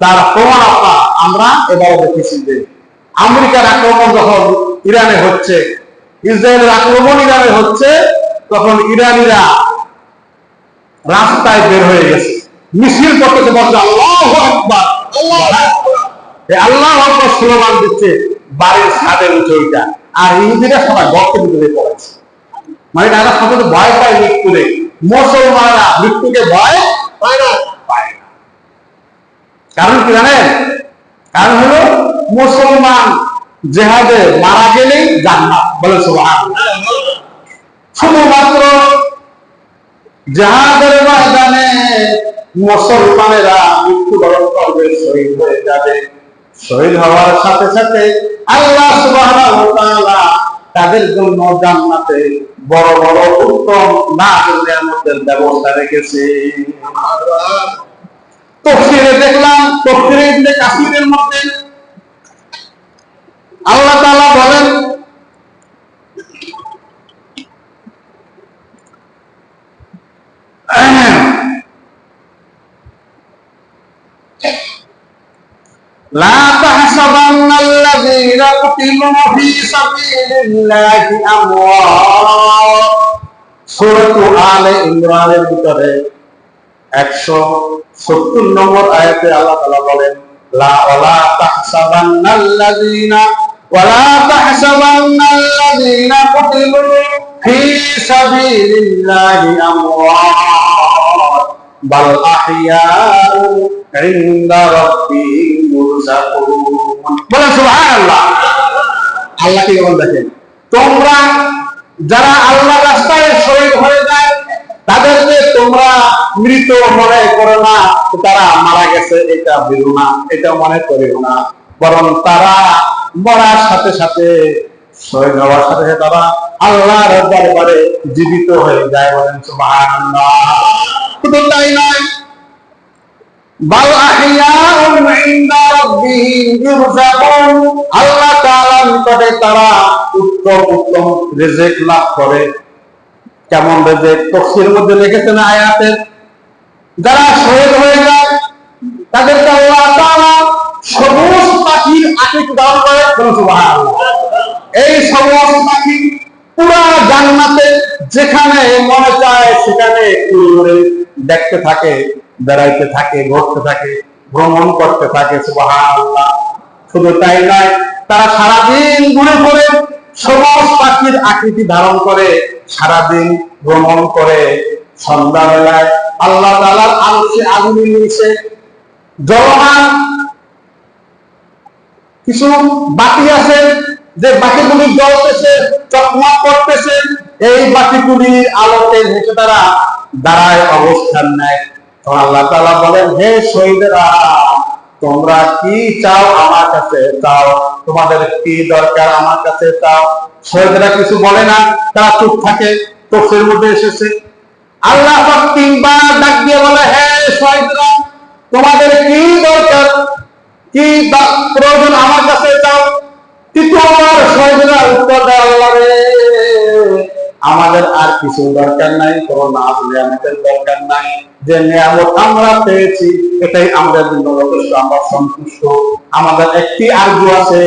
তার প্রমাণ আমরা এবারও দেখেছি যে আমেরিকার আক্রমণ যখন ইরানে হচ্ছে, ইসরায়েলের আক্রমণ ইরানে হচ্ছে, তখন ইরানিরা রাস্তায় বের হয়ে গেছে, মিছিল করতেছে, বলছে আল্লাহু আকবার, আল্লাহু আকবার স্লোগান দিচ্ছে, বাড়ির ছাদের উঠে ওইটা। আর ইহুদিরা সবাই গর্তের ভিতরে পড়েছে। মানে তারা সবাই ভয় পায় মৃত্যুরে, মুসলমানরা মৃত্যুকে ভয় পায় না। কারণ কি জানেন? কারণ হলো মুসলমান জেহাদে মারা গেলেই জান্নাত, বলে সুবহানাল্লাহ। শুধুমাত্র জেহাদের ময়দানে মুসলমানেরা মৃত্যুবরণ করবে, শহীদ হয়ে যাবে। শহীদ হওয়ার সাথে সাথে আল্লাহ সুবহানাহু ওয়া তাআলা তাদের জন্য জান্নাতে বড় বড় উত্তম নিয়ামতের ব্যবস্থা রেখেছে। তাফসীরে দেখলাম, তাফসীরে ইবনে কাসিরের মধ্যে আল্লাহ তাআলা বলেন, লা তাহসাবান্নাল্লাযীনা কুতিলু ফী সাবিলিল্লাহি আমওয়াত। সূরা আলে ইমরানের ভিতরে 170 নম্বর আয়াতে আল্লাহ তাআলা বলেন, লা ওয়ালা তাহসাবান্নাল্লাযীনা ওয়ালা তাহসাবান্নাল্লাযীনা কুতিলু ফী সাবিলিল্লাহি আমওয়াত বাল আহইয়াউ ইনদা রাব্বিহিম ইউরযাকুন। বলে সুবহানাল্লাহ। আল্লাহ কি বলেন দেখেন, তোমরা যারা আল্লাহর রাস্তায় শহীদ হয়ে যায় তাদেরকে তোমরা মৃত মনে করো না, তারা মারা গেছে এটা ভেবো না, এটা মনে করিও না, বরং তারা মরার সাথে সাথে, শহীদ হওয়ার সাথে সাথে তারা আল্লাহর দরবারে জীবিত হয়ে যায়। বলেন সুবহানাল্লাহ। শুধু তাই নয়, বাল আহইয়াউন ইনদা রাব্বিহিম ইউরযাকুন। আল্লাহ তাআলার নিকটে তারা উত্তম উত্তম রিজিক লাভ করে। কেমন রিজিক? তাফসীরের মধ্যে লিখেছেন আয়াতে, যারা শহীদ হয়ে যায় তাদেরকে আল্লাহ তাআলা সবুজ পাখির আকৃতি দান করে। সুবহানাল্লাহ। এই সবুজ পাখি পুরা জান্নাতে যেখানে মনে চায় সেখানে ঘুরে দেখতে থাকে, বেড়াইতে থাকে, ঘুরতে থাকে, ভ্রমণ করতে থাকে। সুবহানাল্লাহ। শুধু তাই নয়, তারা সারাদিন ঘুরে ঘুরে সবুজ পাখির আকৃতি ধারণ করে সারাদিন ভ্রমণ করে। সন্ধ্যাবেলায় আল্লাহ তাআলার আরশে আগুনের নিচে জ্বলমান কিছু বাতি আছে, যে বাতিগুলি জ্বলতেছে, চকমক করতেছে। এই বাতিগুলির আলোতে হেঁটে তারা দাঁড়ায়, অবস্থান নেয়। তখন আল্লাহ তাআলা বলেন, হে শহীদেরা, তোমরা কি চাও আমার কাছে চাও, তোমাদের কি দরকার আমার কাছে চাও। শহীদেরা কিছু বলে না, তারা চুপ থাকে। তাফসীরের মধ্যে এসেছে আল্লাহ পাক তিনবার ডাক দিয়ে বলে, হে শহীদরা, তোমাদের কি দরকার, কি প্রয়োজন আমার কাছে চাও। তৃতীয়বার শহীদরা উত্তর দেয়, আল্লাহ রে, আমাদের আর কিছু দরকার নাই, কোনো নাজ নিয়ামতের দরকার নাই। যে নিয়ামত আমরা পেয়েছি এটাই আমাদের জন্য যথেষ্ট, আমরা সন্তুষ্ট। আমাদের একটি আরজু আছে,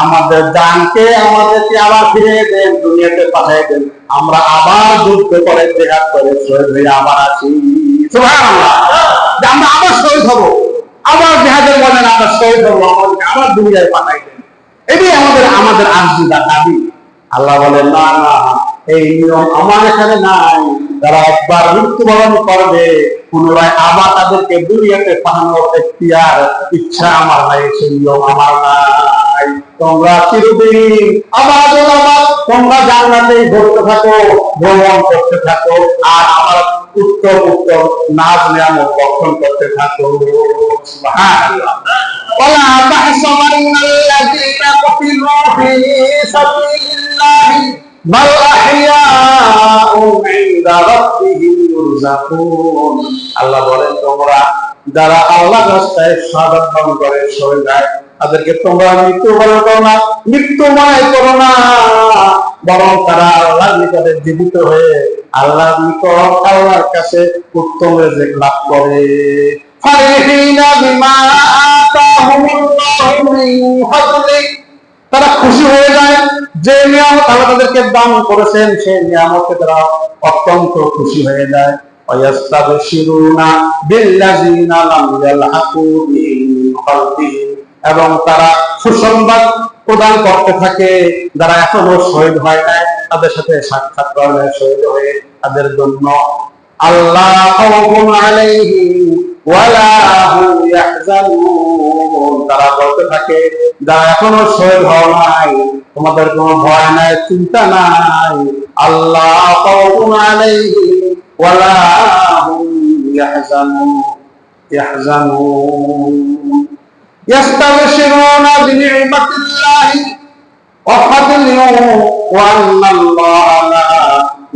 আমাদের জানকে আমাদেরকে আবার ফিরে দেন, দুনিয়াতে পাঠিয়ে দেন, আমরা আবার যুদ্ধ করে জিহাদ করে শহীদ হয়ে আবার আসি। সুবহানাল্লাহ। আমরা আবার শহীদ হব, আবার জিহাদের ময়দানে আমরা শহীদ হব, আমাদেরকে আবার দুনিয়ায় পাঠাই দেন। এটাই আমাদের আরজু, দাবি। আল্লাহ বলেন, না না, এই নিয়ম আমার এখানে নাই। যারা একবার মৃত্যুবরণ করবে পুনরায় আবার তাদেরকে দুনিয়াতে পাঠানোর এখতিয়ার, ইচ্ছা আমার নাই, সেই নিয়ম আমার নাই। তোমরা চিরদিন আবার তোমরা জান্নাতেই ঘুরতে থাকো, ভ্রমণ করতে থাকো, আর আমার উত্তম উত্তম নাজ নিয়ামত ভক্ষণ করতে থাকো। সুবহানাল্লাহ। ওয়ালা তাহসাবান্নাল্লাযীনা কুতিলু ফী সাবিলিল্লাহি বাল আহইয়াউন ইনদা রাব্বিহিম ইউরযাকুন। আল্লাহ বলেন, তোমরা যারা আল্লাহর রাস্তায় শাহাদাত বরণ করে শহীদ হয় তাদেরকে তোমরা মৃত্যুবরণ করো না, মৃত্যুময় করো না, বরং তারা আল্লাহর নিকটে জীবিত হয়ে আল্লাহর নিকট, আল্লাহর কাছে উত্তম রিজিক লাভ করে। ফারিহিনা বিমা যে নিয়ামত আল্লাহ তাদেরকে দান করেছেন সেই নিয়ামতে তারা অত্যন্ত খুশি হয়ে যায়। এবং তারা সুসংবাদ প্রদান করতে থাকে যারা এখনো শহীদ হয় নাই, তাদের সাথে সাক্ষাৎ করে শহীদ হয়ে তাদের জন্য আল্লাহ খাউফুন আলাইহিম ওয়ালা হুম ইয়াহজানুন, তারা বলতে থাকে যারা এখনো শহীদ হওয়া নাই তোমাদের কোনো ভয় নাই, চিন্তা নাই। আল্লাহ খাউফুন আলাইহিম ওয়ালা হুম ইয়াহজানুন ইয়াস্তাবশিরুনা বিনি'মাতিল্লাহি ওয়া ফাদলিহি ওয়া আন্নাল্লাহা লা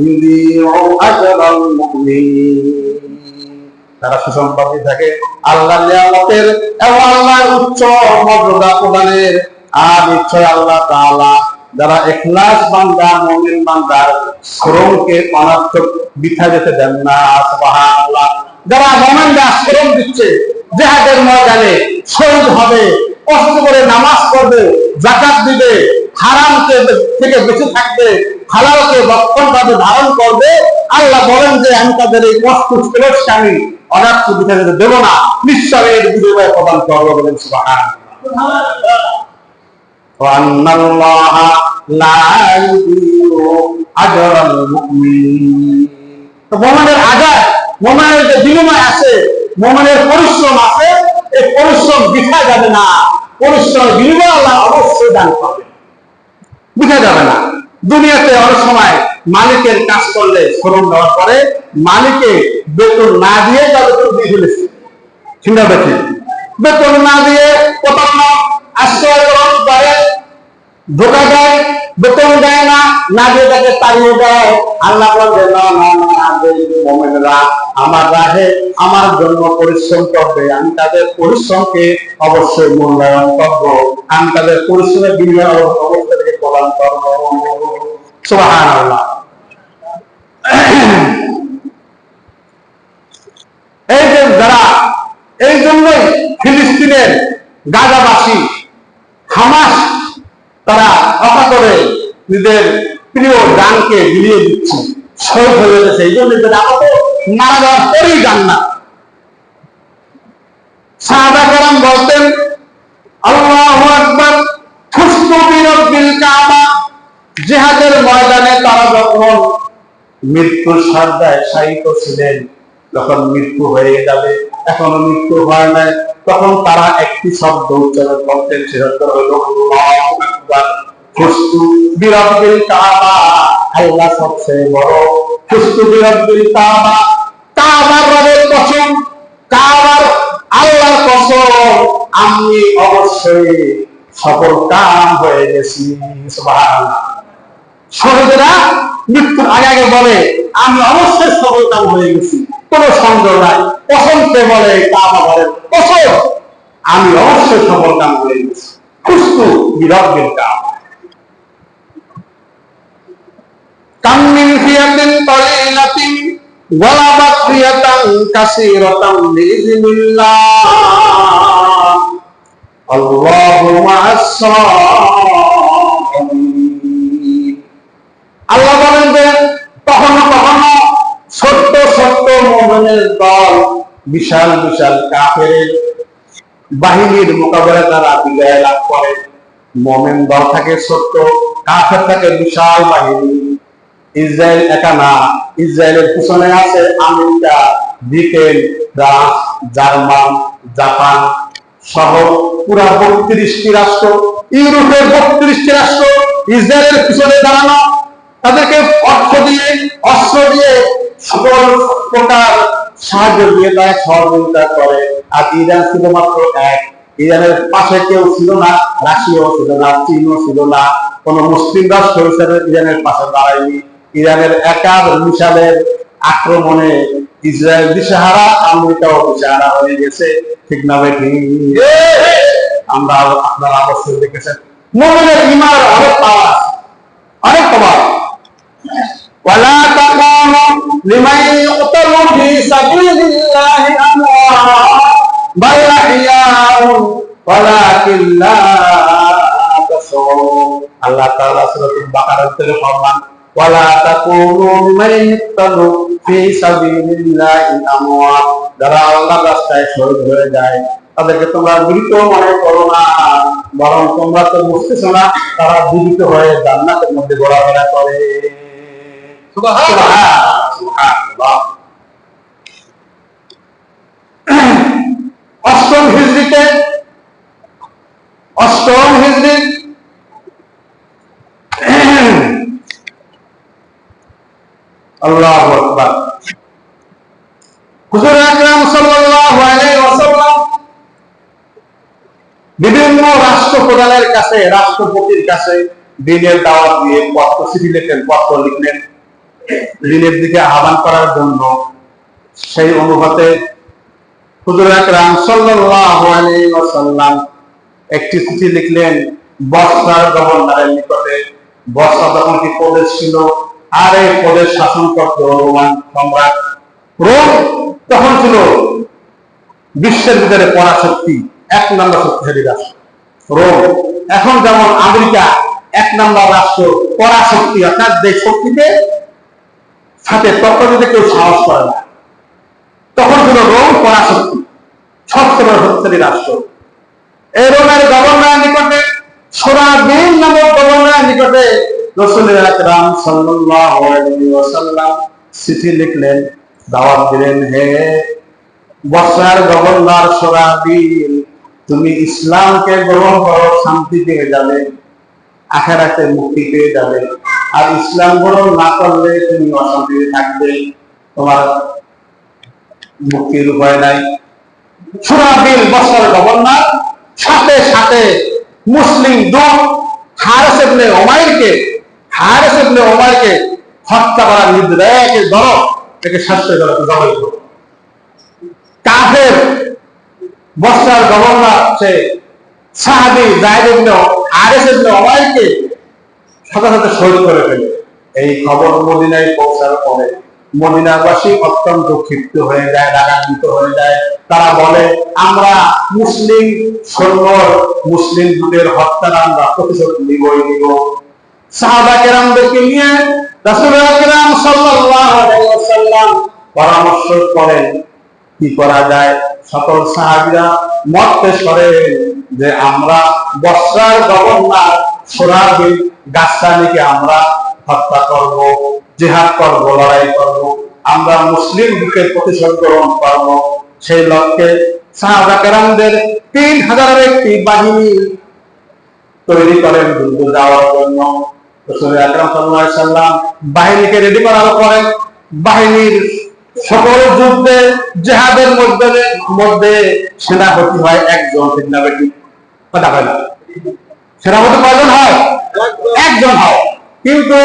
ইউযি'ু আজরাল মুমিনিন। তারা সুসংবাদ দিয়ে থাকে আল্লাহর নিয়ামতের এবং আল্লাহর উচ্চ মর্যাদা প্রদানের, আর নিশ্চয় আল্লাহ তাআলা যারা ইখলাস বান্দা মুমিন বান্দার শ্রমকে অনর্থক বৃথা যেতে দেন না। সুবহানাল্লাহ। যারা মুমিনরা শ্রম দিচ্ছে, জিহাদের ময়দানে শহীদ হবে, কষ্ট করে নামাজ পড়বে, যাকাত দিবে, হারাম থেকে বেঁচে থাকবে, হালালকে রক্ষণভাবে ধারণ করবে, আল্লাহ বলেন যে আমি তাদের এই কষ্ট শ্রেষ্ঠ আমি অনার্থ বৃথা যেতে দেব না, নিশ্চয় এর বিনিময় প্রদান করবো বলেন। সুবহানাল্লাহ। ওয়ান্নাল্লাহা লা ইউযি'ু আজরাল মুমিনিন। তো মুমিনের আজাদ, মুমিনের যে বিনিময় আছে, মুমিনের পরিশ্রম আছে, এই পরিশ্রম বৃথা যাবে না। পরিশ্রম বিনিময় আল্লাহ অবশ্যই দান করবে, বৃথা যাবে না। দুনিয়াতে অনেক সময় মালিকের কাজ করলে শ্রম দেওয়ার পরে মালিকে বেতন না দিয়ে তার বেতন দিয়ে ফেলেছে, চিন্তা দেখে বেতন না দিয়ে প্রতারণা আশ্রয় গ্রহণ করে, ধোকা দেয়, বেতন দেয় না, না দিয়ে তাকে তাড়িয়ে দেয়। আল্লাহ বলেন না না না, মুমিনরা আমার রাহে আমার জন্য পরিশ্রম করবে, আমি তাদের পরিশ্রমকে অবশ্যই মূল্যায়ন করব, আমি তাদের পরিশ্রমের বিনিময় অবস্থা থেকে প্রদান করব। সুবহানাল্লাহ। এই যে যারা, এই জন্যই ফিলিস্তিনের গাজাবাসী হামাস তারা অকাতরে নিজের প্রিয় গানকে বিলিয়ে দিচ্ছে, শহীদ হয়ে গেছে। এই জন্য আমাকে মারা যাওয়ার পরেই গান না। সাহাবা কেরাম বলতেন আল্লাহু আকবার ফুস্তু বিরাব্বিল কাবা, জিহাদের ময়দানে তারা যখন মৃত্যুর শয্যায় শায়িত ছিলেন, যখন মৃত্যু হয়ে যাবে, এখনো মৃত্যু হয় নাই, তখন তারা একটি শব্দ উচ্চারণ করতেন, সেটা হলো আল্লাহু আকবার ফুস্তু বিরাব্বিল কাবা, আল্লাহ সবচেয়ে বড়। ফুস্তু বিরাব্বিল কাবা, কাবার রবের কসম, কাবার আল্লাহর কসম, আমি অবশ্যই সফল কাম হয়ে গেছি। সুবহানাল্লাহ। শহীদরা মৃত্যুর আগে আগে বলে আমি অবশ্যই সফল কাম হয়ে গেছি, কোনো সন্দেহ নাই। কসমকে বলে কাবারের কসম, আমি অবশ্যই সফল কাম হয়ে গেছি। ফুস্তু বিরাব্বিল কাবা। কাম মিন ফিয়াতিন কালিলাতিন ওয়ালাবাত ফিয়াতান কাসীরাতান বিইذنিল্লাহ আল্লাহু মা'আস সাবিরিন। আল্লাহ বলেন যে কখনো কখনো ছোট্ট ছোট্ট মুমিনের দল বিশাল বিশাল কাফেরের বাহিনীর মোকাবেলায় তারা বিজয় লাভ করে। মুমিন দল থাকে ছোট্ট, কাফের থাকে বিশাল বাহিনী। ইসরায়েল একা না, ইসরায়েলের পিছনে আছে America, Britain, France, German, Japan সহ পুরা 32টি রাষ্ট্র, ইউরোপের 32টি রাষ্ট্র ইসরায়েলের পিছনে দাঁড়ানো, তাদেরকে অর্থ দিয়ে, অস্ত্র দিয়ে, সকল প্রকার সাহায্য দিয়ে তারা সহযোগিতা করে। আর ইরান শুধুমাত্র এক, ইরানের পাশে কেউ ছিল না, রাশিয়াও ছিল না, চীনও ছিল না, কোন মুসলিম রাষ্ট্র হিসেবে ইরানের পাশে দাঁড়ায়নি। ইরানের একার মিসাইলের আক্রমণে ইসরায়েল দিশেহারা, আমেরিকাও দিশেহারা হয়ে গেছে, ঠিক না ভাই? আমরা আপনারা অবশ্যই দেখেছেন মুমিনের ঈমানের অনেক পাওয়ার, অনেক পাওয়ার। ওয়ালা তাকুনু লিমান ইয়ুকতালু ফি সাবিলিল্লাহি আমওয়াত বাল আহইয়াউন ওয়ালাকিন লা আল্লাহ তাআলা সূরাতুল বাকারার থেকে ফরমান ওয়ালা তাকুনু মিমান ইয়াকতালু ফি সাবিলিল্লাহি আমওয়াত, যারা আল্লাহর রাস্তায় শহীদ হয়ে যায় তাদেরকে তোমরা মৃত মনে করো না, বরং তোমরা তো বুঝতেছো না তারা জীবিত হয়ে জান্নাতের মধ্যে ঘোরাফেরা করে। সুবহানাল্লাহ সুবহানাল্লাহ। অষ্টম হিজরিতে আল্লাহু আকবার, হুজুর আকরাম সাল্লাল্লাহু আলাইহি ওয়াসাল্লাম বিভিন্ন রাষ্ট্রপ্রধানের কাছে, রাষ্ট্রপতির কাছে দ্বীনের দাওয়াত দিয়ে চিঠি লিখলেন, পত্র লিখলেন দ্বীনের দিকে আহ্বান করার জন্য। সেই অনুপাতে হুজুর আকরাম সাল্লাল্লাহু আলাইহি ওয়াসাল্লাম একটি চিঠি লিখলেন বসরার গভর্নরের নিকটে। বসরা তখন কি প্রদেশ ছিল, আর এই প্রদেশ শাসন করত রোমান সম্রাট। রোম তখন ছিল বিশ্বের ভিতরে পরাশক্তি, এক নম্বর শক্তিশালী রাষ্ট্র রোম। এখন যেমন আমেরিকা এক নম্বর রাষ্ট্র, পরাশক্তি, অর্থাৎ যে শক্তিতে সাথে তর্ক দিতে কেউ সাহস করে না, তখন ছিল রোম পরাশক্তি, সবচেয়ে শক্তিশালী রাষ্ট্র। এই রোমের গভর্নরের নিকটে, সুরাবিল নামক গভর্নরের নিকটে রাসূল আকরাম সাল্লাল্লাহু আলাইহি ওয়াসাল্লাম চিঠি লিখলেন, দাওয়াত দিলেন, হে বসরার গভর্নর সুরাবিল, তুমি ইসলামকে গ্রহণ করো, শান্তি পেয়ে যাবে, আখিরাতে মুক্তি পেয়ে যাবে। আর ইসলাম গ্রহণ না করলে তুমি অশান্তিতে থাকবে, তোমার মুক্তির উপায় নাই। সুরাবিল বসরার গভর্নর সাথে সাথে মুসলিম দূত হারিস ইবনে উমাইরকে হত্যা করার নির্দেশ দেয়। একে ধরো, একে শাস্তি করো, জবাই করো। কাফের বসরার গভর্নর সে সাহাবী যায়েদ ইবনে হারিস ইবনে উমাইরকে সাথে সাথে শহীদ করে ফেলে। এই খবর মদিনায় পৌঁছার পরে মদিনাবাসী অত্যন্ত ক্ষিপ্ত হয়ে যায়, রাগান্বিত হয়ে যায়। তারা বলে, আমরা মুসলিম সৈন্য, মুসলিম দূতের হত্যার আমরা প্রতিশোধ নিবই নিব। সাহাবা কেরামদেরকে নিয়ে রাসূল আকরাম সাল্লাল্লাহু আলাইহি ওয়াসাল্লাম পরামর্শ করেন কি করা যায়। সকল সাহাবীরা মত পেশ করেন যে আমরা বসরার গভর্নর সুরাবিল গাসসানীকে আমরা হত্যা করব, জিহাদ করব, লড়াই করব, আমরা মুসলিম বুকের প্রতিশোধ গ্রহণ করব। সেই লক্ষ্যে সাহাবা কেরামদের 3000 একটি বাহিনী তৈরি করেন যুদ্ধ যাওয়ার জন্য। রাসূল আকরাম সাল্লাল্লাহু আলাইহি ওয়াসাল্লাম বাহিনীকে রেডি করার পরে বাহিনীর সকল যুদ্ধে জিহাদের মধ্যে সেনাপতি হয় একজন, সেনাপতি কথা হয় না, সেনাপতি কয়জন হয়? একজন হয়। কিন্তু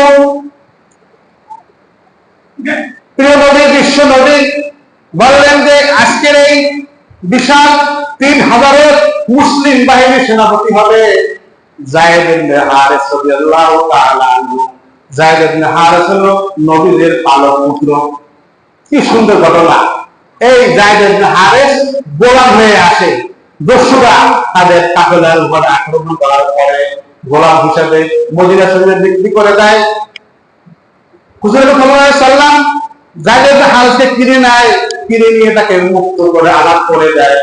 প্রিয় নবী, বিশ্ব নবী বললেন যে আজকের এই বিশাল 3000 মুসলিম বাহিনীর সেনাপতি হবে যায়েদ ইবনে হারিস রাদিয়াল্লাহু তাআলা আনহু। যায়েদ ইবনে হারিস হলো নবীদের পালক পুত্র। কি সুন্দর ঘটনা! এই যায়েদ ইবনে হারিস গোলাম হয়ে আসে, দস্যুরা তাদের কাফেলার উপর আক্রমণ করার পরে গোলাম হিসাবে মদিনা শরীফে বিক্রি করে দেয়। হুজুর সাল্লাল্লাহু আলাইহি ওয়াসাল্লাম যায়েদ ইবনে হারিসকে কিনে নেয়, কিনে নিয়ে তাকে মুক্ত করে আলাদা করে দেয়।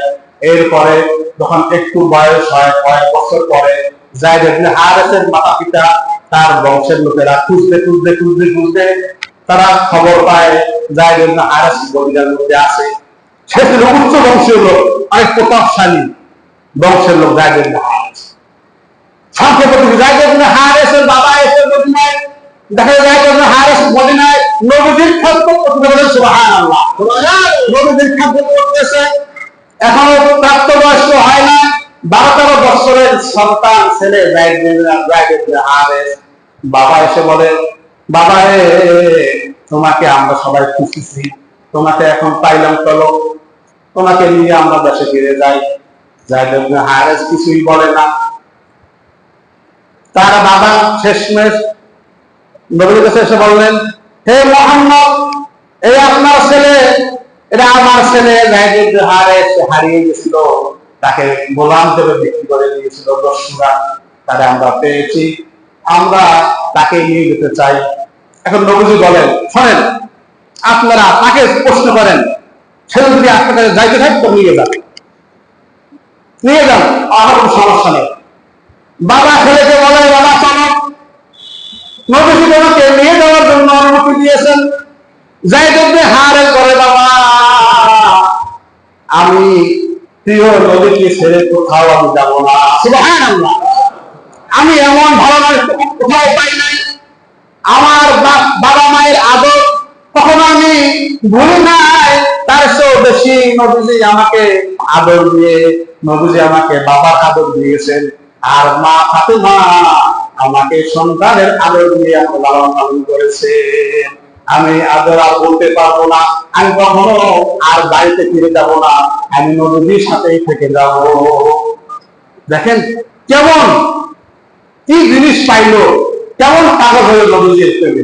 এরপরে যখন একটু বয়স হয়, কয়েক বছর পরে যায়েদ ইবনে হারিসের মাতা পিতা, তার বংশের লোকেরা খুঁজতে তারা খবর পায় যায়েদ ইবনে হারিস মদিনার মধ্যে আছে। সে ছিল উচ্চ বংশীয় লোক, অনেক প্রতাপশালী বংশের লোক যায়েদ ইবনে হারিস। সাম্প্রতিক যায়েদ ইবনে হারিসের বাবা এসে মদিনায়, দেখা যায় যায়েদ ইবনে হারিস মদিনায় নবীর খেদমত করতে, সুবহানাল্লাহ, নবীর খেদমত করতেছে। এখনো প্রাপ্তবয়স্ক হয় না, 12-13 বছরের সন্তান ছেলে যায়েদ ইবনে হারিস। বাবা এসে বলে, বাবা রে, তোমাকে আমরা সবাই খুঁজতেছি, তোমাকে এখন পাইলাম, চলো তোমাকে নিয়ে আমরা দেশে ফিরে যাই। যায়েদ ইবনে হারিস কিছুই বলে না। তার বাবা শেষমেশ নবীর কাছে এসে বললেন, হে মুহাম্মদ, এই আপনার ছেলে, এটা আমার ছেলে যায়েদ ইবনে হারিস হারিয়ে গেছিল, তাকে গোলাম হিসেবে বিক্রি করে দিয়েছিল দস্যুরা। তারা আমরা পেয়েছি, আমরা তাকে নিয়ে যেতে চাই। এখন নবীজি বলেন, শোনেন, আপনারা তাকে প্রশ্ন করেন, সে যদি আপনার কাছে যাইতে থাকে তো নিয়ে যান, নিয়ে যান, আমার কোনো সমস্যা নেই। বাবা ছেলেকে বলে, বাবা চলো। নবীজি তোমাকে নিয়ে যাওয়ার জন্য অনুমতি দিয়েছেন। যাইদ ইবনে হারেস বলে, বাবা আমি প্রিয় নবীকে ছেড়ে কোথাও আমি যাব না। সুবহানাল্লাহ, আমি এমন ভালো মানুষ কোথাও পাই নাই। আমার বাবা মায়ের আদর কখনো আমি ভুলি নাই, তার চেয়েও বেশি নবীজি আমাকে আদর দিয়ে, নবীজি আমাকে বাবার আদর দিয়েছেন, আর মা ফাতেমা আমাকে সন্তানের আদর দিয়ে আমাকে লালন পালন করেছে। আমি আদর আর বলতে পারবো না, আমি কখনো আর বাড়িতে ফিরে যাব না, আমি নবীজির সাথেই থেকে যাব। দেখেন কেমন কি জিনিস পাইলো, কেমন কাগজ হয়ে নবীজির প্রেমে।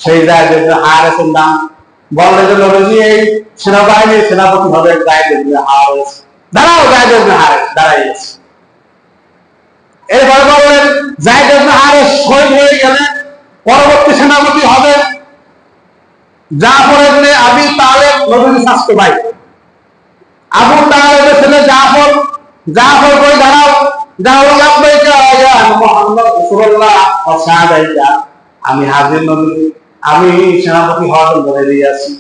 সেই জায়গায় হারেসের নাম বললে যে নবীজি এই সেনাবাহিনীর সেনাপতি হবে জায়েদ ইবনে হারেস। দাঁড়াও, জায়েদ ইবনে হারেস দাঁড়াই গেছে। এরপরে বললেন জায়েদ ইবনে হারেস শহীদ হয়ে গেলে পরবর্তী সেনাপতি হবে জাফর ইবনে আবি তালেব, নবীজির স্বাস্থ্য ভাই। আবু তালেবের ছেলে জাফর, জাফর কই দাঁড়াও, দাঁড়াও, লাব্বাইকা ইয়া মুহাম্মদ রাসূলুল্লাহ ওয়া সাহাবাইকা, আমি হাজির নবীজি, আমি সেনাপতি হওয়ার জন্য বেরিয়ে আছি।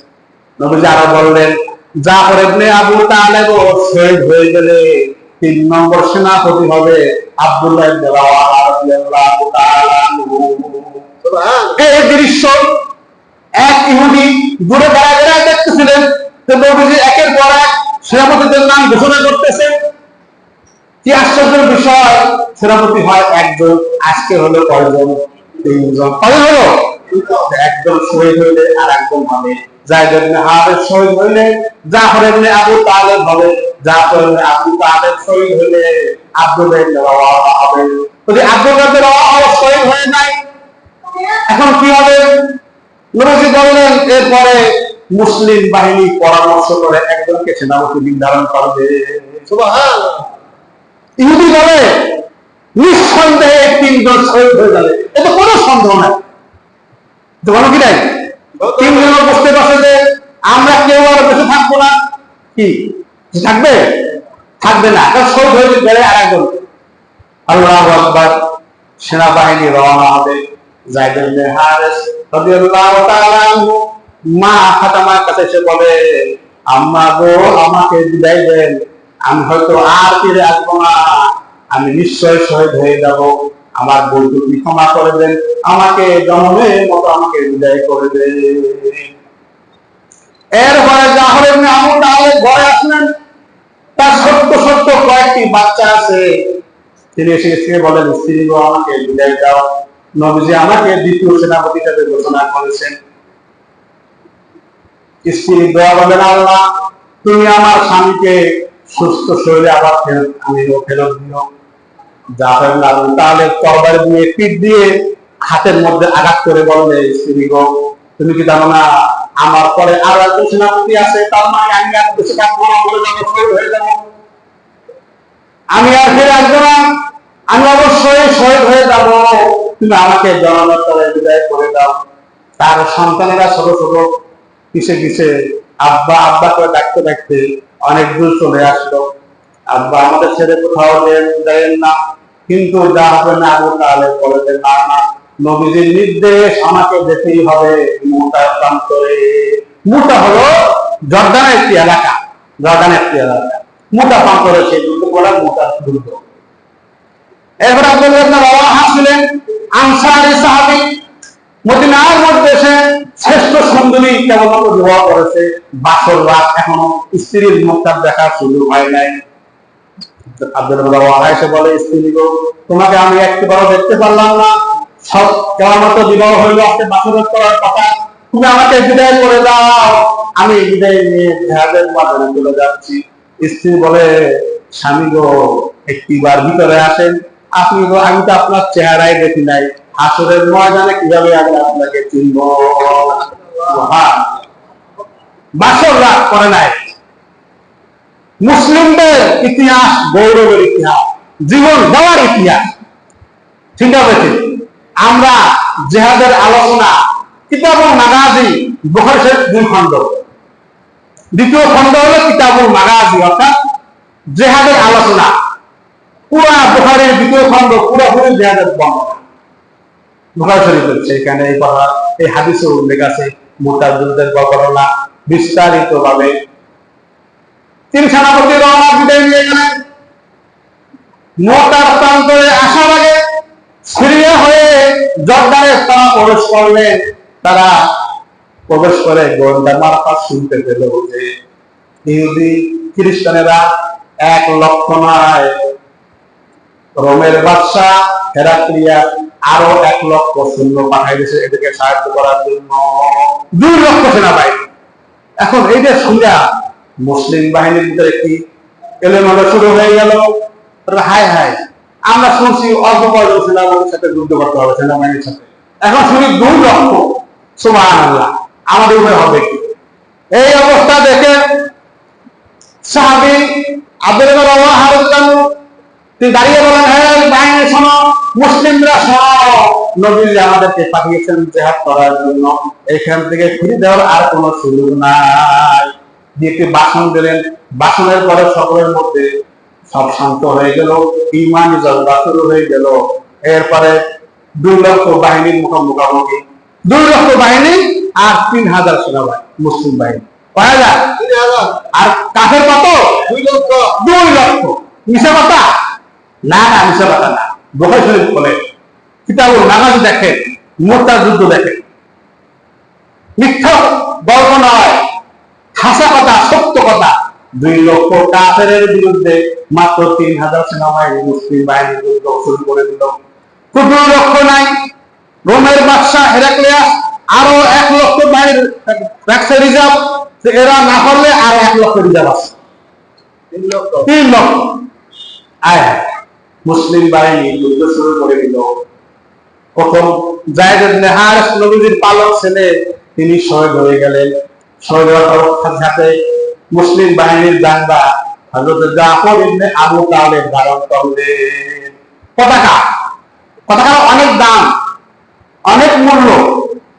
নবীজি আরো বললেন জাফর ইবনে আবু তালেব শহীদ হয়ে গেলে 3 নম্বর সেনাপতি হবে আব্দুল্লাহ ইবনে রাওয়াহা রাদিয়াল্লাহু তাআলা আনহু। এই দৃশ্য এক ইহুদি দূরে দাঁড়ায় দেখতেছিলেন, তো নবীজি একের পর এক সেনাপতিদের নাম ঘোষণা করতেছেন। কি আশ্চর্যের বিষয়, সেনাপতি হয় একজন, আজকে হলো কয়জন? 3 জন। কয়জন হলো? একজন শহীদ হইলে আর একজন হবে জায়েদ ইবনে হারেস, শহীদ হইলে জাফর ইবনে আবু তালেব হবে, জাফর ইবনে আবু তালেব শহীদ হইলে আব্দুল্লাহ ইবনে রাওয়াহা হবে। যদি আব্দুল্লাহ ইবনে রাওয়াহা শহীদ হয়ে যায়, এখন কি হবে? নবীজি বললেন এরপরে মুসলিম বাহিনী পরামর্শ করে একজনকে সেনাপতি নির্ধারণ করবে। সুবহানাল্লাহ। ইহুদি বলে নিঃসন্দেহে 3 জন শহীদ হয়ে যাবে, এটা কোনো সন্দেহ নাই। বলো কি নাই? 3 জন বুঝতে পারছে যে আমরা কেউ আর বেঁচে থাকবো না। কি থাকবে? থাকবে না, শহীদ হয়ে গেলে আর একজন। আল্লাহু আকবার। সেনাবাহিনী রওনা হবে। জায়েদ ইবনে হারেস রাদিয়াল্লাহু তাআলা আনহু মা ফাতেমার কাছে এসে বলে, আম্মা গো, আমাকে বিদায় দেন, আমি হয়তো আর ফিরে আসবো না, আমি নিশ্চয় শহীদ হয়ে যাব, আমার ভুলটুকি ক্ষমা করে দেন, আমাকে জনমের মতো আমাকে বিদায় করে দেন। এরপরে জাফর ইবনে আবু তালেব ঘরে আসলেন, তার ছোট্ট ছোট্ট কয়েকটি বাচ্চা আছে। তিনি এসে বলেন, স্ত্রী গো, আমাকে বিদায় দাও, নবীজি আমাকে দ্বিতীয় সেনাপতি হিসেবে ঘোষণা করেছেন। স্ত্রী দোয়া বলেন, আল্লাহ তুমি আমার স্বামীকে সুস্থ শরীরে আবার ফেরত দিও। জাফর ইবনে আবু তালেব তরবারি দিয়ে পিঠ দিয়ে হাতের মধ্যে আঘাত করে বললে, স্ত্রী গো, তুমি কি জানো না আমার পরে আরো একজন সেনাপতি আছে, তার মানে আমি আর বেঁচে থাকবো না, বলে যাবো, শহীদ হয়ে যাবো, আমি আর ফিরে আসবো না, আমি অবশ্যই শহীদ হয়ে যাব, তুমি আমাকে জনমের তরে বিদায় করে দাও। তার সন্তানেরা ছোট ছোট কিসে কিসে আব্বা আব্বা করে ডাকতে ডাকতে অনেক দূর চলে আসলো। আব্বা আমাদের ছেড়ে কোথাও দেন না, কিন্তু জাফর ইবনে আবু তালেব বলে, না না, নবীজির নির্দেশ, আমাকে যেতেই হবে মুতা প্রান্তরে। মুতা হলো জর্দানের একটি এলাকা, জর্দানের একটি এলাকা, মুতা প্রান্তরে সেই দুর্গ বলা মুতা দুর্গ। এরপর আব্দুল্লাহ ইবনে রাওয়াহা ছিলেন আনসারী সাহাবী, মদিনার মধ্যে সে শ্রেষ্ঠ সুন্দরী কেবলমাত্র বিবাহ করেছে, বাসর রাত এখনো স্ত্রীর মুখটা দেখার সুযোগ হয় নাই। আব্দুল্লাহ ইবনে রাওয়াহা এসে বলে, স্ত্রী গো, তোমাকে আমি একবারও দেখতে পারলাম না, সব কেবলমাত্র বিবাহ হইলো, আজকে বাসর করার কথা, তুমি আমাকে বিদায় করে দাও, আমি বিদায় নিয়ে জিহাদের ময়দানে চলে যাচ্ছি। স্ত্রী বলে, স্বামী গো, একটিবার ভিতরে আসেন, আপনি গো, আমি তো আপনার চেহারাই দেখি নাই, হাসরের ময়দানে কিভাবে আমি আপনাকে চিনব? বাসর রাত করে নাই। মুসলিমদের ইতিহাস গৌরবের ইতিহাস, জীবন দেওয়ার ইতিহাস। ঠিক আছে? আমরা জিহাদের আলোচনা কিতাবুল মাগাজি বুখারী শরীফ 2 খণ্ড, দ্বিতীয় খণ্ড হলো কিতাবুল মাগাজি অর্থাৎ জিহাদের আলোচনা। পুরা বুখারীর দ্বিতীয় খণ্ড পুরোপুরি জিহাদের বর্ণনা বুখারী শরীফের। সেখানে এই কথা, এই হাদিসে উল্লেখ আছে মুতার যুদ্ধের বর্ণনা বিস্তারিত ভাবে। তিনি সেনাপতি রওনা বিদায় নিয়ে গেলেন। মুতার প্রান্তরে আসার আগে সিরিয়া হয়ে জর্ডানে তারা প্রবেশ করলেন। তারা প্রবেশ করে গোয়েন্দা মারফত শুনতে পেল যে ইহুদি খ্রিস্টানেরা 1 লক্ষ নয়, রোমের বাদশাহ হেরাক্লিয়া আরো 1 লক্ষ সৈন্য পাঠাই দিয়েছে এদেরকে সাহায্য করার জন্য, 2 লক্ষ সেনাবাহিনী। এখন এই যে শুনিয়া মুসলিম বাহিনীর ভিতরে কি এলোমেলো শুরু হয়ে গেল। হায় হায়, আমরা শুনছি অল্প বয়স সেনাবাহিনীর সাথে যুদ্ধ করতে হবে, সেনাবাহিনীর সাথে, এখন শুনি 2 লক্ষ। সুবহানাল্লাহ, আমাদের উপরে হবে কি? এই অবস্থা দেখে সাহাবী আব্দুল্লাহ রাওয়াহা রাদিয়াল্লাহু আনহু তিনি দাঁড়িয়ে বলেন, হ্যাঁ বাহিনী শোনো, মুসলিমরা শোনো, নবী আমাদেরকে পাঠিয়েছেন জিহাদ করার জন্য, এখান থেকে ফিরে দেওয়ার আর কোনো সুযোগ নাই। দিয়ে ভাষণ দিলেন। ভাষণের পরে সকলের মধ্যে সব শান্ত হয়ে গেল, ঈমানি জজবা শুরু হয়ে গেল। এরপরে 2 লক্ষ বাহিনীর মুখোমুখি, 2 লক্ষ বাহিনী আর 3000 সেনাবাহিনী, মুসলিম বাহিনী। কয় হাজার? 3000। আর কাফের কত? 2 লক্ষ। 2 লক্ষ। মিশা কথা না, না মিশা কথা না। বুখারী শরীফ বলে, কিতাবুল মাগাজি দেখেন, মুতার যুদ্ধ দেখেন, মিথ্যা গল্প নয়, হাসা কথা, সত্য কথা। 2 লক্ষ কাফেরের বিরুদ্ধে মাত্র 3000 সেনাবাহিনী মুসলিম বাহিনীর যুদ্ধ শুরু করে দিল। 2 লক্ষ নাই, রোমের বাদশাহ হেরাক্লিয়াস আরো 1 লক্ষ বাহিনীর রাখছে রিজার্ভ, এরা না করলে আর 1 লক্ষ রিজার্ভ আছে, 3 লক্ষ। আয় মুসলিম বাহিনী যুদ্ধ শুরু করে দিল। প্রথম যায়েদ ইবনে হারিস নবীর পালক ছেলে, তিনি শহীদ হয়ে গেলেন। শহীদ হওয়ার সাথে মুসলিম বাহিনীর জানবা হযরত জাফর ইবনে আবু তালেব ধারণ করলেন পতাকা। পতাকার অনেক দাম, অনেক মূল্য।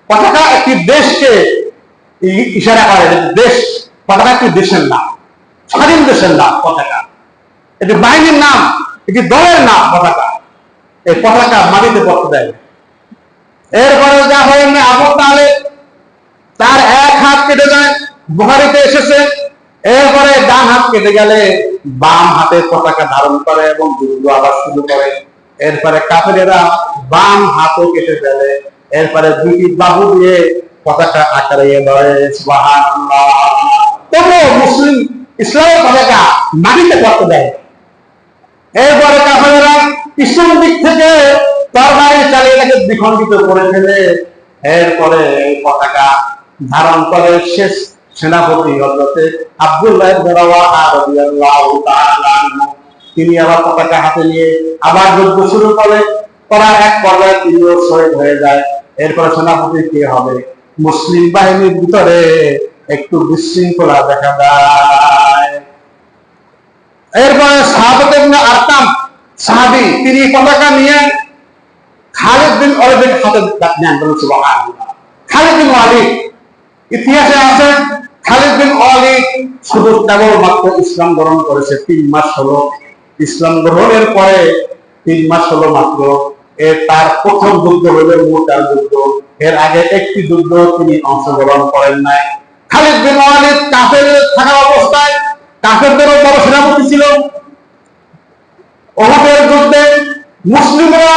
পতাকা একটি দেশকে ইশারা করে, দেশ, পতাকা একটি দেশের নাম, স্বাধীন দেশের নাম পতাকা, এটি বাহিনীর নাম, এটি দলের নাম পতাকা। এই পতাকা মাটিতে পড়তে দেয়। এরপরে জাফর ইবনে আবু তালেব তার 1 হাত কেটে যায়, বুখারীতে এসেছে। এরপরে ডান হাত কেটে গেলে বাম হাতে পতাকা ধারণ করে এবং যুদ্ধ আবার শুরু করে। এরপরে কাফেরেরা বাম হাতও কেটে ফেলে, এরপরে 2টি বাহু দিয়ে পতাকা আকারে ধরে। সুবহানাল্লাহ। তবু মুসলিম ইসলামের পতাকা মাটিতে পড়তে দেয়। এরপরে কাফেরেরা পিছন দিক থেকে তরবারি চালিয়ে তাকে বিখণ্ডিত করে ফেলে। এরপরে এই পতাকা ধারণ করে শেষ সেনাপতি হযরত আব্দুল্লাহ ইবনে রাওয়াহা রাদিয়াল্লাহু তাআলা আনহু। তিনি আবার পতাকা হাতে নিয়ে আবার যুদ্ধ শুরু করার এক পর্যায়ে তিনিও শহীদ হয়ে যায়। এরপরে সেনাপতি কে হবে? মুসলিম বাহিনীর ভিতরে একটু বিশৃঙ্খলা দেখা দেয়। এরপরে সাহাবাত ইবনে আরকাম সাহাবী, তিনি পতাকা নিয়ে খালিদ বিন ওয়ালিদের হাতে নেন। সুবহানাল্লাহ। খালিদ বিন ওয়ালিদ, ইতিহাসে আছে খালিদ বিন ওয়ালিদ শুধু কেবল মাত্র ইসলাম গ্রহণ করেছে 3 মাস হলো। ইসলাম গ্রহণের পরে 3 মাস হলো মাত্র। তার প্রথম যুদ্ধ হলো মুতার যুদ্ধ। এর আগে একটি যুদ্ধ তিনি অংশগ্রহণ করেন নাই। খালিদ বিন ওয়ালিদ কাফের থাকা অবস্থায় কাফেরদেরও বড় সেনাপতি ছিল। উহুদের যুদ্ধে মুসলিমরা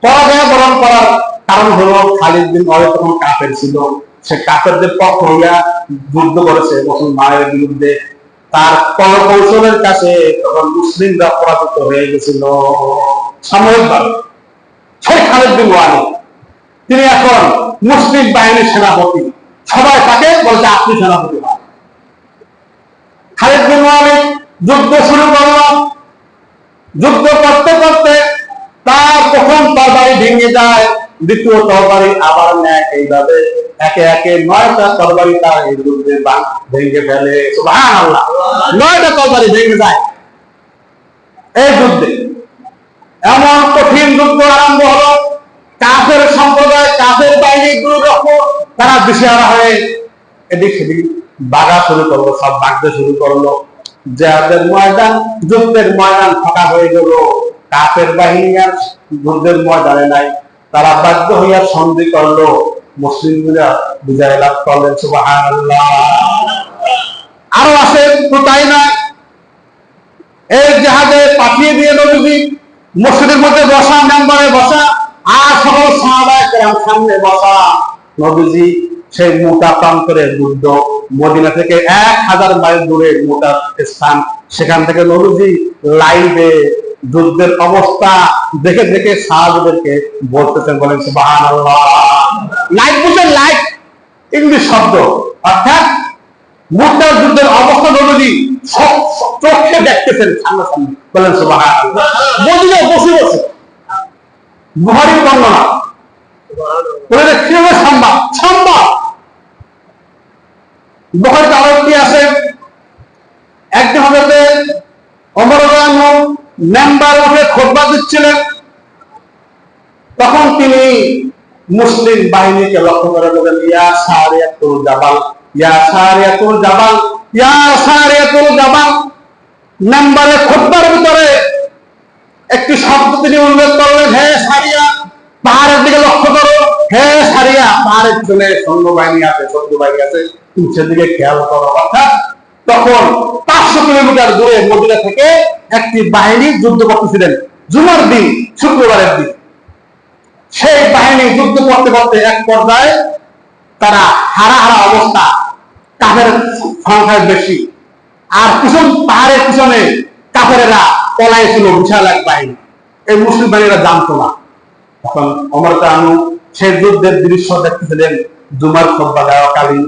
পরাজয় বরণ করার কারণ হলো খালিদ বিন ওয়ালিদ তখন কাফের ছিল। সে কাফেরদের পক্ষ হইয়া যুদ্ধ করেছে মুসলমানের বিরুদ্ধে। তার কৌশলের কাছে তখন মুসলিমরা পরাজিত হয়ে গেছিল সাময়িকভাবে। সেই খালিদ বিন ওয়ালিদ তিনি এখন মুসলিম বাহিনীর সেনাপতি। সবাই তাকে বলছে আপনি সেনাপতি হন। খালিদ বিন ওয়ালিদ যুদ্ধ শুরু করল। যুদ্ধ করতে করতে তার প্রথম তরবারি ভেঙে যায়, দ্বিতীয় তরবারি আবার নেয়। এইভাবে একে একে 9টা তরবারি তার এই যুদ্ধে ভেঙে ফেলে। সুবহানাল্লাহ। 9টা তরবারি ভেঙে যায় এই যুদ্ধে। এমন কঠিন যুদ্ধ যুদ্ধ আরম্ভ হলো। কাফের সম্প্রদায়, কাফের বাহিনী দুই রকম, তারা দিশেহারা হয়ে এদিক সেদিক বাগা শুরু করলো, সব বাগতে শুরু করলো। যাদের ময়দান, যুদ্ধের ময়দান ফাঁকা হয়ে গেল, কাফের বাহিনী আর যুদ্ধের ময়দানে নাই। তারা বাধ্য হইয়া সন্ধি করলো, মুসলিমরা বিজয় লাভ করলেন। সুবহানাল্লাহ। আরো আছে, তো তাই না, এই জাহাজে পাঠিয়ে দিয়ে নবীজি মসজিদের মধ্যে বসা, মেম্বারে বসা, আর সকল সাহাবায়ে কেরাম সামনে বসা। নবীজি সেই মোটা প্রান্তরের যুদ্ধ, মদিনা থেকে 1000 মাইল দূরে মোটা স্থান, সেখান থেকে নবীজি লাইভে যুদ্ধের অবস্থা দেখে দেখে সাহাবাদেরকে বলতেছেন, বলেন সুবহানাল্লাহ। লাইভ বুঝেন, লাইভ ইংলিশ শব্দ, অর্থাৎ মোটা যুদ্ধের অবস্থা নবীজি চোখে দেখতেছেন সামনাসামনি, বলেন সুবহানাল্লাহ। মদিনায় বসে বসে, বুখারীর বর্ণনা, বলে কিভাবে সম্ভব? সম্ভব। বুখারীতে আরো কি আছে, একদিন হযরত ওমর রাদিয়াল্লাহু আনহু মেম্বার উঠে খুতবা দিচ্ছিলেন, তখন তিনি মুসলিম বাহিনীকে লক্ষ্য করে বলেন, ইয়া সারিয়াতুল জাবাল, ইয়া সারিয়াতুল জাবাল, ইয়া সারিয়াতুল জাবাল। মেম্বারে খুতবার ভিতরে একটি শব্দ তিনি উল্লেখ করলেন, হে সারিয়া, পাহাড়ের দিকে লক্ষ্য করো, হে সারিয়া, পাহাড়ের পিছনে সৈন্যবাহিনী আছে, শত্রু বাহিনী আছে, তুমি সেদিকে খেয়াল করো। অর্থাৎ তখন 500 কিলোমিটার দূরে মদিনা থেকে একটি বাহিনী যুদ্ধ করতেছিলেন, জুমার দিন, শুক্রবারের দিন। সেই বাহিনী যুদ্ধ করতে করতে এক পর্যায়ে তারা হারা হারা অবস্থা, কাফের সংখ্যা বেশি, আর পিছন পাহাড়ের পিছনে কাফেরেরা পলায় ছিল বিশাল এক বাহিনী। এই মুসলিম বাহিনীরা জানতো না। তখন ওমর রাদিয়াল্লাহু আনহু সেই যুদ্ধের দৃশ্য দেখতেছিলেন জুমার খুতবা দেওয়াকালীন।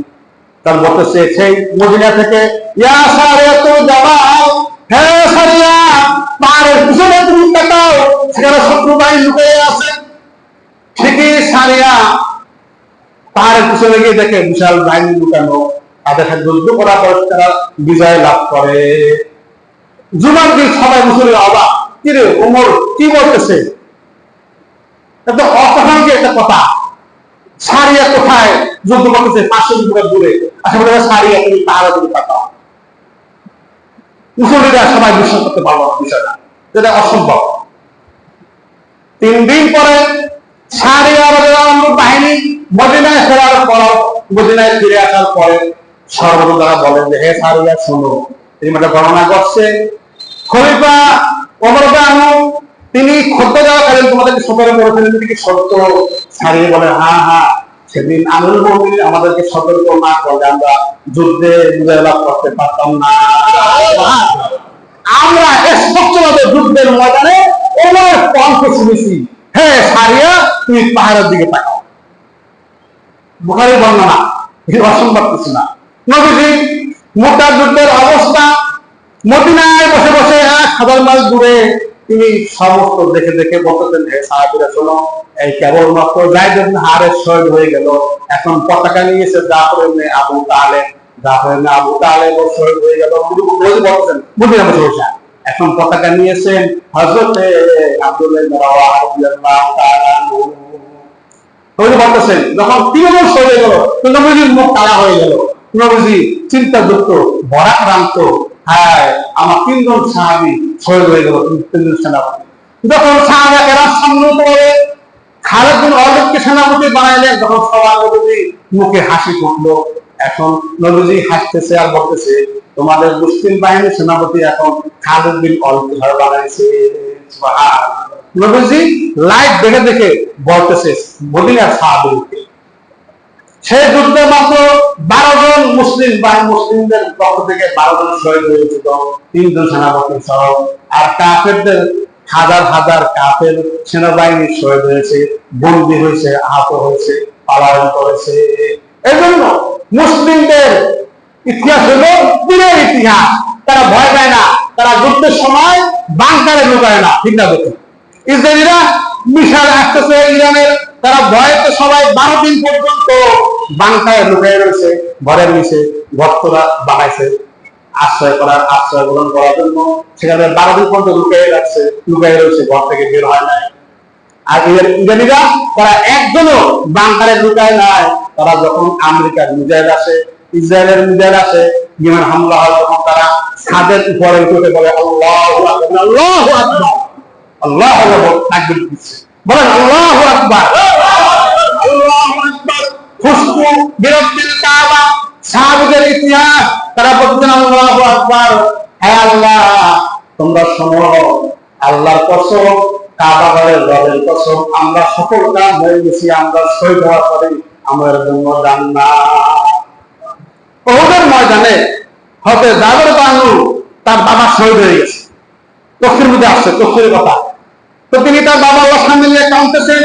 তার বলতেছে, সেই মদিনা থেকে, ইয়া সারিয়াতুল জাবাল, হে সারিয়া, পাহাড়ের পিছনে তুমি তাকাও, সেখানে শত্রু বাহিনী লুকিয়ে আছে। ঠিকই সারিয়া পাহাড়ের পিছনে গিয়ে দেখে বিশাল বাহিনী লুকানো, তাদের সাথে যুদ্ধ করার পর তারা বিজয় লাভ করে। জুমার দিন সবাই মুসলিম অবাক, কি রে ওমর কি বলতেছে? এটা অসহায় একটা কথা। সারিয়া কোথায় যুদ্ধ করতেছে? 500 কিলোমিটার দূরে। আচ্ছা বলে, সারিয়া তুমি পাহাড়ের দিকে তাকাও। মুসলিমরা সবাই বিশ্বাস করতে পারলো না বিষয়টা, যেটা অসম্ভব। 3 দিন পরে সারিয়া রাদিয়াল্লাহু আনহু বাহিনী মদিনায় ফেরার পর, মদিনায় ফিরে আসার পরে সর্বদা তারা বলেন যে, হে সারিয়া শোনো, এই একটা বর্ণনা করছে খলিফা ওমর রাদিয়াল্লাহু আনহু, তিনি খুতবা দেওয়াকালীন তোমাদেরকে সতর্ক করেছিলেন, তিনি কি সত্য? সারিয়া বলে, হ্যাঁ হ্যাঁ, সেদিন আমিরুল মুমিনিন আমাদেরকে সতর্ক না করলে আমরা যুদ্ধে বিজয় লাভ করতে পারতাম না। আমরা স্পষ্টভাবে যুদ্ধের ময়দানে ওমরের কণ্ঠ শুনেছি, হে সারিয়া তুমি পাহাড়ের দিকে তাকাও। বুখারীর বর্ণনা, এই অসম্ভব কিছু না। নবীজি মোটা যুদ্ধের অবস্থা, মদিনায় বসে বসে 1000 মাইল দূরে তিনি সমস্ত দেখে দেখে বলতেছেন, হে সাহাবীরা শোনো, এই কেবলমাত্র যায়েদ ইবনে হারেস শহীদ হয়ে গেল, এখন পতাকা নিয়েছে জাফর ইবনে আবু তালেব, জাফর ইবনে আবু তালেব শহীদ হয়ে গেল। বলতেছেন মদিনা বসে বসে, এখন পতাকা নিয়েছেন হযরত আব্দুল্লাহ ইবনে রাওয়াহা রাদিয়াল্লাহু তাআলা আনহু। বলতেছেন যখন তিনজন শহীদ হয়ে গেল, নবীজির মুখ কালা হয়ে গেল। নবীজি চিন্তাযুক্ত, ভরাক্রান্ত, হ্যাঁ আমার 3 জন সাহাবী শহীদ হয়ে গেল, 3 জন সেনাপতি। যখন সাহাবারা সম্মিলিত হয়ে খালিদ বিন ওয়ালিদকে সেনাপতি বানাইলেন, তখন সবার নবীজি মুখে হাসি ফুটলো। এখন নবীজি হাসতেছে আর বলতেছে, তোমাদের মুসলিম বাহিনীর সেনাপতি এখন খালিদ বিন ওয়ালিদ বানাইছে। সুবহানাল্লাহ। নবীজি লাইভ দেখে দেখে বলতেছে মদিনার সাহাবীকে। সেই যুদ্ধে মাত্র 12 জন মুসলিম বাহিনী, মুসলিমদের পক্ষ থেকে 12 জন শহীদ হয়েছিল, 3 জন সেনাপতি সহ। আর কাফেরদের হাজার হাজার কাফের সেনাবাহিনী শহীদ হয়েছে, বন্দী হয়েছে, আহত হয়েছে, পলায়ন করেছে। এই জন্য মুসলিমদের ইতিহাস হলো বীরের ইতিহাস। তারা ভয় পায় না, তারা যুদ্ধের সময় বাংকারে লুকায় না, ঠিক না? দেখুন ইসরায়েলিরা মিশাল আসতেছে ইরানের, তারা ভয়েতে সবাই 12 দিন পর্যন্ত বাংকারে লুকায় রয়েছে, ঘরের নিচে গর্তরা বানাইছে আশ্রয় গ্রহণ করার জন্য। সেখানে 12 দিন পর্যন্ত লুকায় রয়েছে, ঘর থেকে বের হয় নাই। আর ইরানিরা তারা একজনও বাংকারে লুকায় নাই। তারা যখন আমেরিকার মিসাইল আসে, ইসরায়েলের মিসাইল আসে, বিমান হামলা হয়, তখন তারা ছাদের উপরে উঠে বলে আল্লাহু আকবার, আল্লাহু আকবার, আল্লাহু আকবার, তাকবীর দিচ্ছে, বলেন আল্লাহু আকবার, আল্লাহু আকবার। খুশবু বিরক্তির কাবা, সাহাবীদের ইতিহাস, তারা বলতেন আল্লাহু আকবার। হে আল্লাহ, তোমরা শোনো, আল্লাহর কসম, কাবা ঘরের রবের কসম, আমরা সকল কাম হয়ে গেছি, আমরা শহীদ হওয়ার পরে আমাদের জন্য জান্নাত। উহুদের ময়দানে হতে জাবের বানু তার বাবা শহীদ হয়ে গেছে, তফসির মধ্যে আসছে, তফসিরের কথা। তো তিনি তার বাবার সামনে নিয়ে কাঁদতেছেন,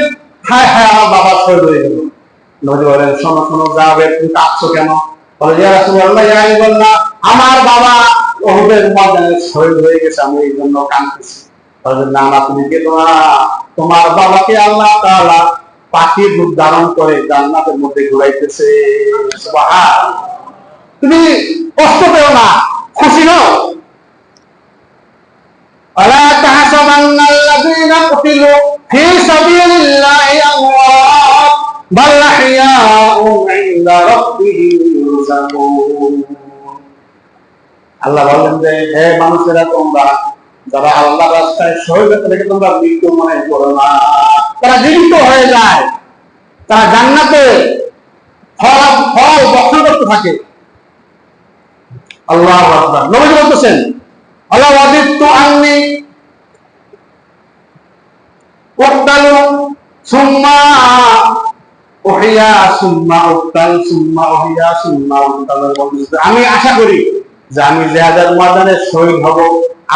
হায় হায় আমার বাবা শহীদ হয়ে গেল। নবী বলেন, শোনো শোনো জাবের, তুমি কাঁদছো কেন? বলে, ইয়া রাসূলুল্লাহ, ইয়া হাবিবাল্লাহ, আমার বাবা উহুদের ময়দানে শহীদ হয়ে গেছে, আমি এই জন্য কাঁদতেছি। না না, তুমি কেঁদো না, তোমার বাবাকে আল্লাহ তাআলা পাখির রূপ ধারণ করে জান্নাতের মধ্যে ঘুরাইতেছে। সুবহানাল্লাহ। তুমি কষ্ট পেও না, খুশি নও। আলা তাহসাবান্নাল্লাযীনা কুতিলু ফী সাবিলিল্লাহি আমওয়াত বাল আহইয়াউন ইনদা রাব্বিহিম ইরযাকুন। আল্লাহ বলেন যে, হে মানুষেরা, তোমরা যারা আল্লাহর রাস্তায় শহীদ হতে থেকে তোমরা মৃত্যু মনে করো না, তারা জীবিত হয়ে যায়, তারা জান্নাতে ফল বক্ষণ করতে থাকে। আল্লাহু আকবার। নবী বলতেছেন, আল্লাহ ওয়াজিদতু আন্নি উক্তালু সুম্মা উহিয়া সুম্মা উক্তাল সুম্মা উহিয়া সুম্মা উক্তাল। আমি আশা করি যে আমি জিহাদের ময়দানে শহীদ হব,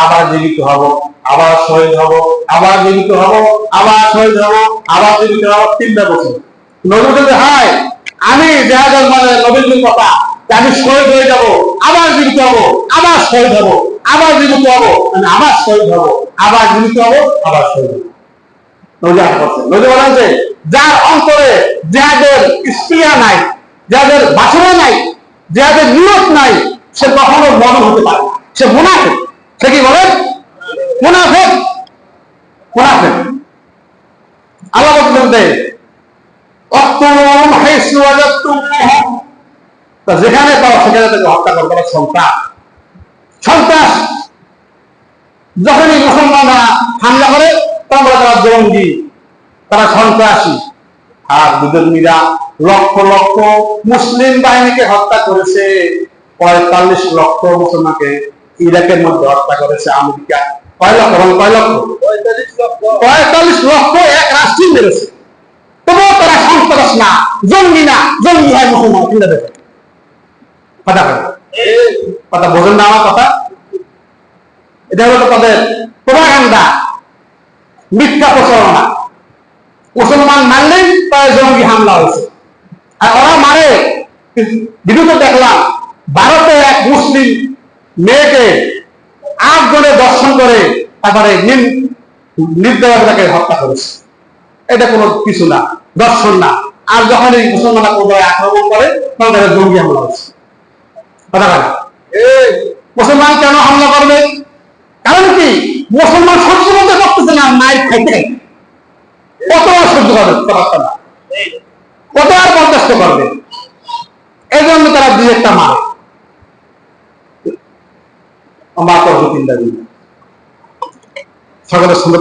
আবার জীবিত হব, আবার শহীদ হব, আবার জীবিত হব, আবার শহীদ হব, আবার জীবিত হব, 3টা বছর। নবী বলতে, হায় আমি জিহাদের ময়দানে, নবীর কথা, আমি শহীদ হয়ে যাব, আবার জীবিত হব, আবার শহীদ হব, আবার জীবিত হব, মানে আবার শহীদ হব, আবার জীবিত হব, আবার শহীদ হব। নবী বলেন যে, যার অন্তরে জিহাদের স্পৃহা নাই, যাদের বাসনা নাই, যাদের নিয়ত নাই, সে কখনো মন হতে পারে না, সে মুনাফিক। সে কি বলেন? মুনাফিক, মুনাফিক। আল্লাহ বলতেন যে, যেখানে পাও সেখানে তাকে হত্যা করবে। সন্ত্রাস, সন্ত্রাস। যখনই মুসলমানরা হামলা করে, তখন তারা জঙ্গি, তারা সন্ত্রাসী। আর বিদ্রোহীরা লক্ষ লক্ষ মুসলিম বাহিনীকে হত্যা করেছে, 45 লক্ষ মুসলমানকে ইরাকের মধ্যে হত্যা করেছে আমেরিকা। কয় লক্ষ? 45 লক্ষ এক রাষ্ট্রই মেরেছে। তবুও তারা সন্ত্রাস না, জঙ্গি না, জঙ্গি হয় মুসলমান। চিন্তা দেখে কথা কথা বোঝেন না আমার কথা? এটা হলো তাদের প্রপাগান্ডা, মিথ্যা প্রচারণা। মুসলমান মানলেই তার জঙ্গি হামলা হয়েছে। আর ওরা মারে, ভিডিওতে দেখলাম, ভারতে এক মুসলিম মেয়েকে 8 জনে দর্শন করে তারপরে নির্দয়ভাবে তাকে হত্যা করেছে। এটা কোনো কিছু না, দর্শন না। আর যখন এই মুসলমানরা কোথাও আক্রমণ করে, তখন তাদের জঙ্গি হামলা হচ্ছে। কথা বলে, মুসলমান কেন হামলা করবে? কারণ কি? মুসলমান সহ্য করতে পারতেছে না, মায়ের খাইতে কত আর সহ্য করবে, পারছে না, কত আর বরদাস্ত করবে। এই জন্য তারা 2-1টা মারে। আমার তো 2-3টা দিন সকালের সুন্দর